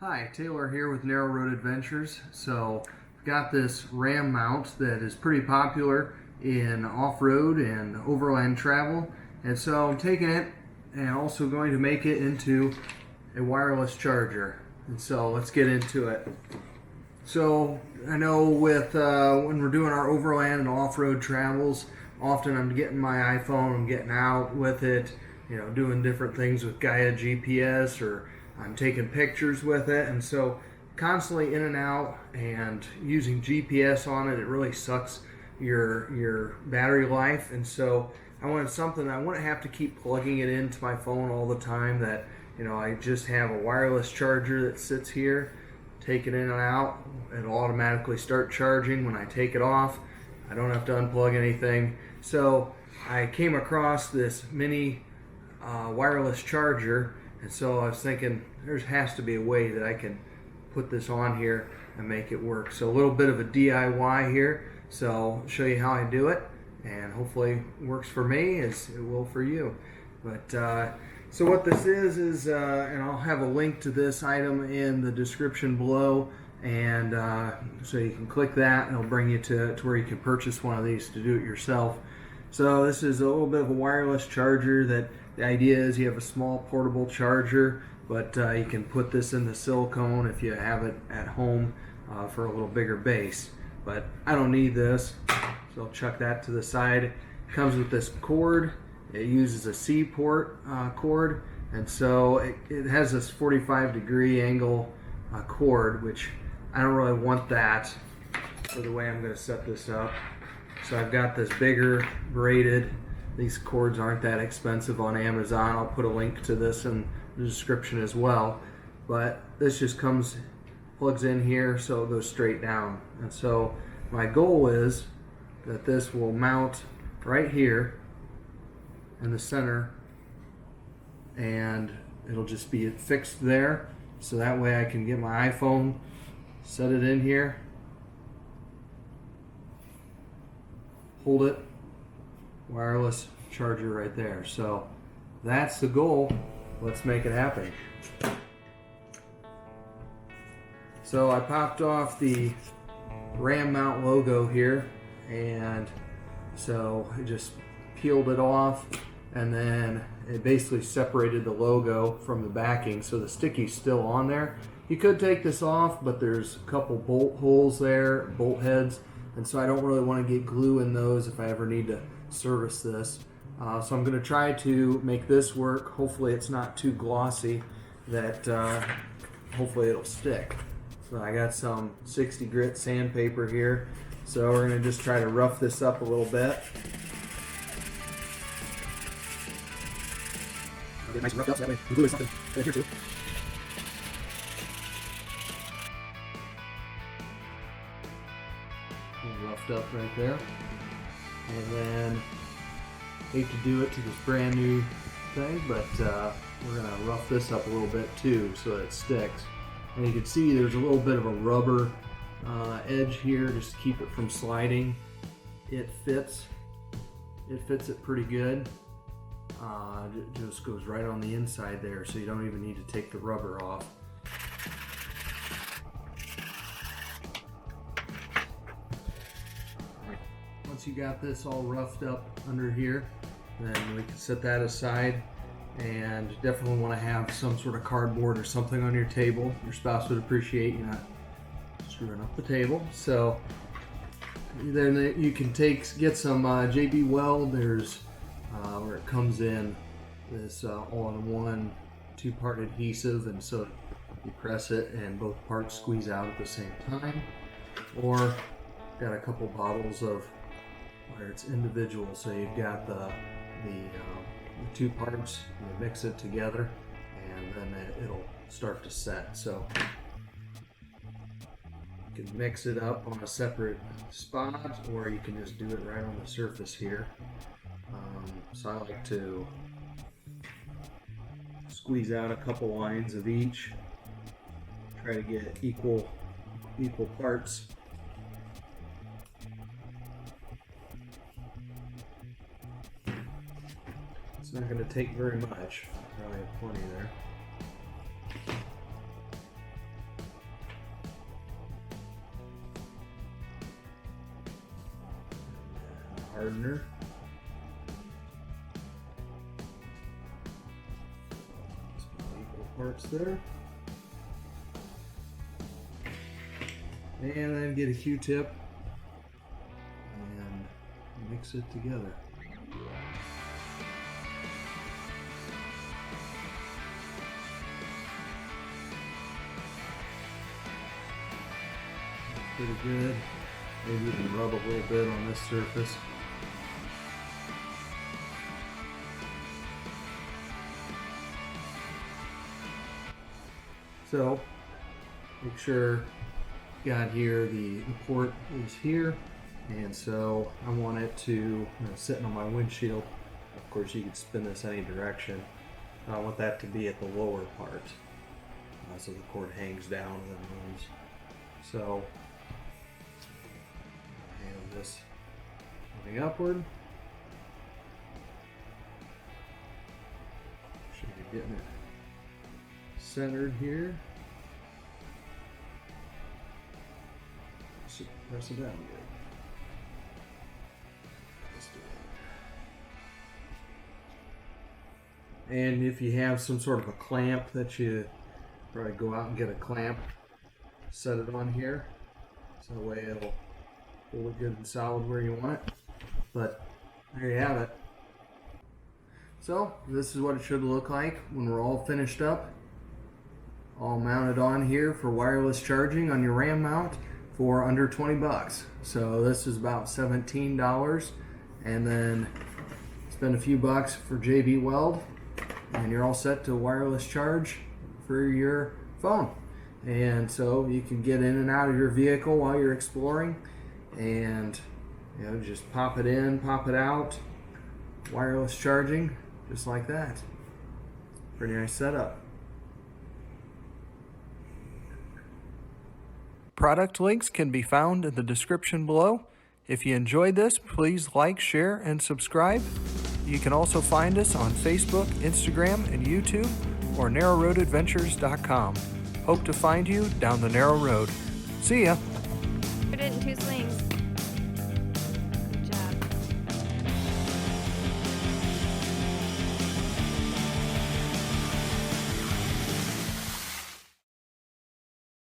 Hi, Taylor here with Narrow Road Adventures. So, I've got this Ram mount that is pretty popular in off-road and overland travel. And so I'm taking it and also going to make it into a wireless charger. And so let's get into it. So I know with when we're doing our overland and off-road travels, often I'm getting my iPhone, I'm getting out with it, doing different things with Gaia GPS, or I'm taking pictures with it, and so constantly in and out and using GPS on it, it really sucks your battery life. And so I wanted something I wouldn't have to keep plugging it into my phone all the time. That I just have a wireless charger that sits here, take it in and out, it'll automatically start charging when I take it off. I don't have to unplug anything. So I came across this mini wireless charger, and so I was thinking there has to be a way that I can put this on here and make it work. So a little bit of a DIY here. So I'll show you how I do it, and hopefully it works for me as it will for you. But so what this is and I'll have a link to this item in the description below, and so you can click that and it'll bring you to where you can purchase one of these to do it yourself. So this is a little bit of a wireless charger that the idea is you have a small portable charger, but you can put this in the silicone if you have it at home for a little bigger base. But I don't need this, so I'll chuck that to the side. It comes with this cord. It uses a C port cord, and so it has this 45-degree angle cord, which I don't really want that for the way I'm going to set this up. So I've got this bigger braided. These cords aren't that expensive on Amazon. I'll put a link to this in the description as well. But this just plugs in here, so it goes straight down. And so my goal is that this will mount right here in the center, and it'll just be fixed there. So that way I can get my iPhone, set it in here, hold it, wireless charger right there. So that's the goal. Let's make it happen. So I popped off the Ram mount logo here, and so I just peeled it off, and then it basically separated the logo from the backing, so the sticky's still on there. You could take this off, but there's a couple bolt holes there, bolt heads, and so I don't really want to get glue in those if I ever need to service this. So I'm going to try to make this work. Hopefully it's not too glossy, that hopefully it'll stick. So I got some 60 grit sandpaper here, so we're going to just try to rough this up a little bit. Get it nice and roughed up so that way the glue is something right here too. Roughed up right there. And then, hate to do it to this brand new thing, but we're going to rough this up a little bit too so that it sticks. And you can see there's a little bit of a rubber edge here just to keep it from sliding. It fits it pretty good. It just goes right on the inside there, so you don't even need to take the rubber off. Once you got this all roughed up under here, then we can set that aside, and definitely want to have some sort of cardboard or something on your table. Your spouse would appreciate you not screwing up the table. So then you can get some JB Weld. There's where it comes in this all-in-one two-part adhesive, and so you press it and both parts squeeze out at the same time. Or got a couple bottles of where it's individual, so you've got the two parts, you mix it together, and then it'll start to set. So you can mix it up on a separate spot, or you can just do it right on the surface here. So I like to squeeze out a couple lines of each, try to get equal parts. It's not going to take very much. Probably have plenty there. hardener. Equal parts there. And then get a Q-tip and mix it together. Pretty good. Maybe you can rub a little bit on this surface. So make sure got here the port is here, and so I want it to sitting on my windshield. Of course, you can spin this any direction. I want that to be at the lower part, so the cord hangs down and then runs. So I have this moving upward. Should be getting it centered here. Press it down good. Let's do it. And if you have some sort of a clamp that you probably go out and get a clamp, set it on here, so that way it'll hold it good and solid where you want it. But there you have it. So this is what it should look like when we're all finished up, all mounted on here for wireless charging on your RAM mount for under 20 bucks. So this is about $17, and then spend a few bucks for JB Weld and you're all set to wireless charge for your phone. And so you can get in and out of your vehicle while you're exploring, and just pop it in, pop it out, wireless charging just like that. Pretty nice setup. Product links can be found in the description below. If you enjoyed this, please like, share, and subscribe. You can also find us on Facebook, Instagram, and YouTube, or narrowroadadventures.com. Hope to find you down the narrow road. See ya! Put it in 2 slings.